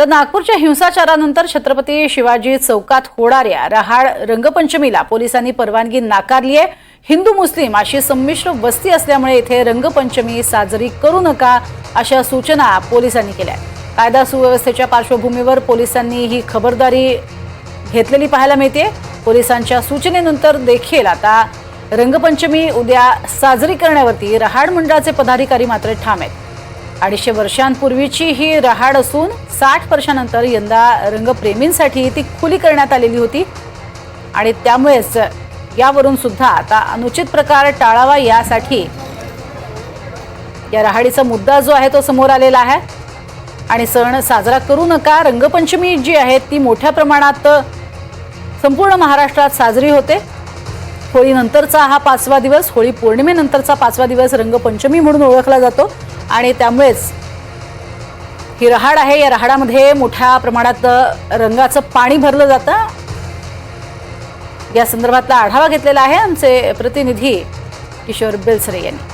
तर नागपूरच्या हिंसाचारानंतर छत्रपती शिवाजी चौकात होणाऱ्या रहाड रंगपंचमीला पोलिसांनी परवानगी नाकारली आहे। हिंदू मुस्लिम अशी संमिश्र वस्ती असल्यामुळे इथे रंगपंचमी साजरी करू नका अशा सूचना पोलिसांनी केल्या। कायदा सुव्यवस्थेच्या पार्श्वभूमीवर पोलिसांनी ही खबरदारी घेतलेली पाहायला मिळते। पोलिसांच्या सूचनेनंतर देखील आता रंगपंचमी उद्या साजरी करण्यावरती रहाड मंडळाचे पदाधिकारी मात्र ठाम आहेत। 250 वर्षांपूर्वीची ही रहाड असून 60 वर्षांनंतर यंदा रंगप्रेमींसाठी ती खुली करण्यात आलेली होती आणि त्यामुळेच यावरून सुद्धा आता अनुचित प्रकार टाळावा यासाठी या रहाडीचा मुद्दा जो आहे तो समोर आलेला आहे आणि सण साजरा करू नका। रंगपंचमी जी आहे ती मोठ्या प्रमाणात संपूर्ण महाराष्ट्रात साजरी होते। होळीनंतरचा हा 5वा दिवस, होळी पौर्णिमेनंतरचा 5वा दिवस रंगपंचमी म्हणून ओळखला जातो आणि त्यामुळेच ही रहाड आहे। या रहाडामध्ये मोठ्या प्रमाणात रंगाचं पाणी भरलं जातं। या संदर्भातला आढावा घेतलेला आहे आमचे प्रतिनिधी किशोर बेलसरे यांनी।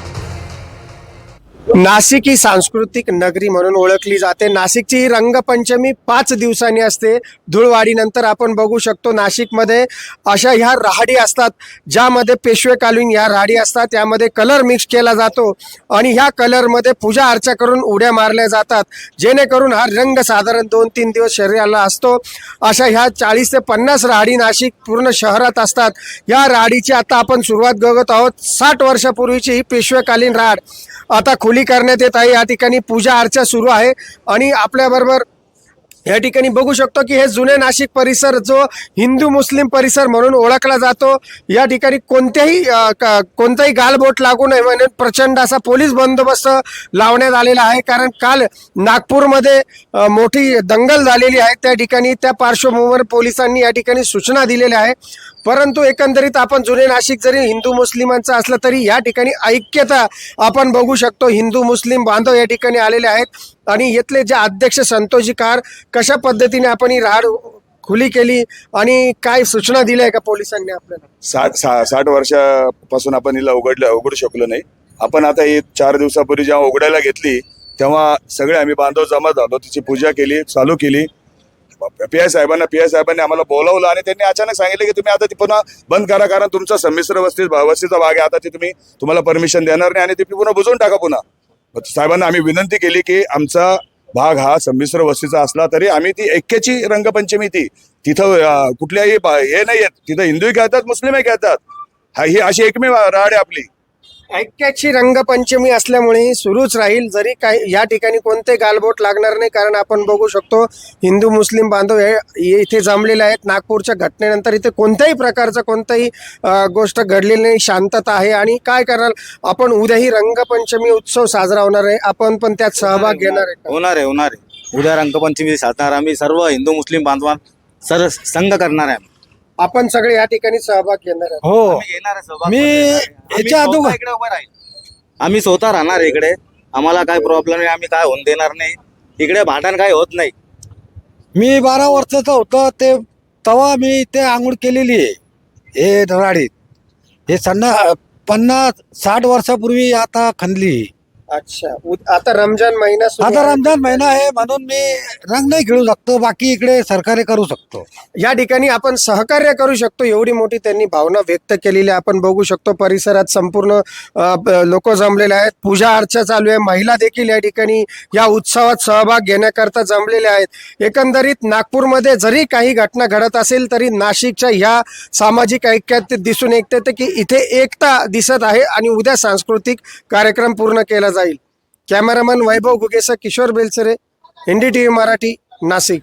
नाशिक ही सांस्कृतिक नगरी म्हणून ओळखली जाते। नाशिकची ही रंगपंचमी 5 दिवसांनी असते। धुळवाडीनंतर आपण बघू शकतो नाशिकमध्ये अशा ह्या राहाडी असतात ज्यामध्ये पेशवेकालीन ह्या राहाडी असतात। यामध्ये कलर मिक्स केला जातो आणि ह्या कलरमध्ये पूजा अर्चा करून उड्या मारल्या जातात जेणेकरून हा रंग साधारण 2-3 दिवस शरीराला असतो। अशा ह्या 40 ते 50 राहाडी नाशिक पूर्ण शहरात असतात। या राहाडीची आता आपण सुरुवात बघत आहोत। 60 वर्षापूर्वीची ही पेशवेकालीन राहाड आता खुली करण्यात येत आहे। या ठिकाणी पूजा अर्चा सुरू आहे आणि आपल्याबरोबर या ठिकाणी बघू शकतो की हे जुने नाशिक परिसर जो हिंदू मुस्लिम परिसर म्हणून ओळखला जातो। या ठिकाणी कोणताही गालबोट लागू नये म्हणून प्रचंड असा पोलीस बंदोबस्त लावण्यात आलेला आहे। कारण काल नागपूरमध्ये मोठी दंगल झालेली आहे। त्या ठिकाणी त्या पार्श्वभूमीवर पोलिसांनी या ठिकाणी सूचना दिलेल्या आहे। परंतु एकंदरीत आपण जुने नाशिक जरी हिंदू मुस्लिमांचं असलं तरी या ठिकाणी ऐक्यता आपण बघू शकतो। हिंदू मुस्लिम बांधव या ठिकाणी आलेले आहेत आणि इथले जे अध्यक्ष संतोषजी कार कशा पद्धतीने आपण ही राहाड खुली केली आणि काय सूचना दिल्या आहे का पोलिसांनी आपल्याला? 60 वर्षापासून आपण हिला उघडू शकलो नाही। आपण आता ही 4 दिवसापूर्वी जेव्हा उघडायला घेतली तेव्हा सगळे आम्ही बांधव जमा झालो, तिची पूजा केली, चालू केली। पी आय साहेबांनी आम्हाला बोलावलं आणि त्यांनी अचानक सांगितलं की तुम्ही आता ती पुन्हा बंद करा कारण तुमचा संमिश्र वस्तीचा भाग आहे, आता ती तुम्हाला परमिशन देणार नाही आणि ती पुन्हा बुजवून टाका। पुन्हा साहेबांना आम्ही विनंती केली की आमचा भाग हा संमिश्र वस्तीचा असला तरी आम्ही ती ऐक्याची रंगपंचमी तिथं कुठल्याही हे नाही आहेत, तिथं हिंदूही खेळतात मुस्लिमही खेळतात। ही अशी एकमेव राहाड आहे आपली। ऐक्याची रंगपंचमी असल्यामुळे सुरूच राहील, जरी काही या ठिकाणी कोणते गालबोट लागणार नाही। कारण आपण बघू शकतो हिंदू मुस्लिम बांधव हे इथे जमलेले आहेत। नागपूरच्या घटनेनंतर इथे कोणत्याही प्रकारचा कोणताही गोष्ट घडलेली नाही, शांतता आहे। आणि काय कराल आपण? उद्या ही रंगपंचमी उत्सव साजरा होणार आहे, आपण पण त्यात सहभाग घेणार आहे? होणार आहे। उद्या रंगपंचमी साधणार आम्ही सर्व हिंदू मुस्लिम बांधवां सर संघ करणार आहे। आपण सगळे या ठिकाणी सहभाग घेणार आहे? हो, मी याच्या अगोदर इकडे उभा राहील। आम्ही स्वतः राहणार इकडे, आम्हाला काय प्रॉब्लेम नाही, आम्ही काय होऊन देणार नाही। इकडे भांडण काय होत नाही। मी 12 वर्षाचा होतो ते तेव्हा मी इथे आंघोळ केलेली आहे हे राहाडीत। हे 50-60 वर्षापूर्वी आता खणली। अच्छा, आता रमजान महिना सुरू आता आहे. रमजान महिना आहे म्हणून मी रंग नाही खेळू शकतो, बाकी इकडे सरकारी करू शकतो। या ठिकाणी आपण सहकार्य करू शकतो एवढी मोठी त्यांनी भावना व्यक्त केलेली आपण बघू शकतो। परिसरात संपूर्ण लोक जमलेले आहेत, पूजा अर्चा चालू आहे, महिला देखील या ठिकाणी या उत्सवात सहभाग घेण्याकरता जमलेले आहेत। एकंदरीत नागपूरमध्ये जरी काही घटना घडत असेल तरी नाशिकच्या ह्या सामाजिक ऐक्यात दिसून येते की इथे एकता दिसत आहे आणि उद्या सांस्कृतिक कार्यक्रम पूर्ण केला जाईल। कॅमेरामन वैभव गुगेसह किशोर बेलसरे, NDTV मराठी, नाशिक।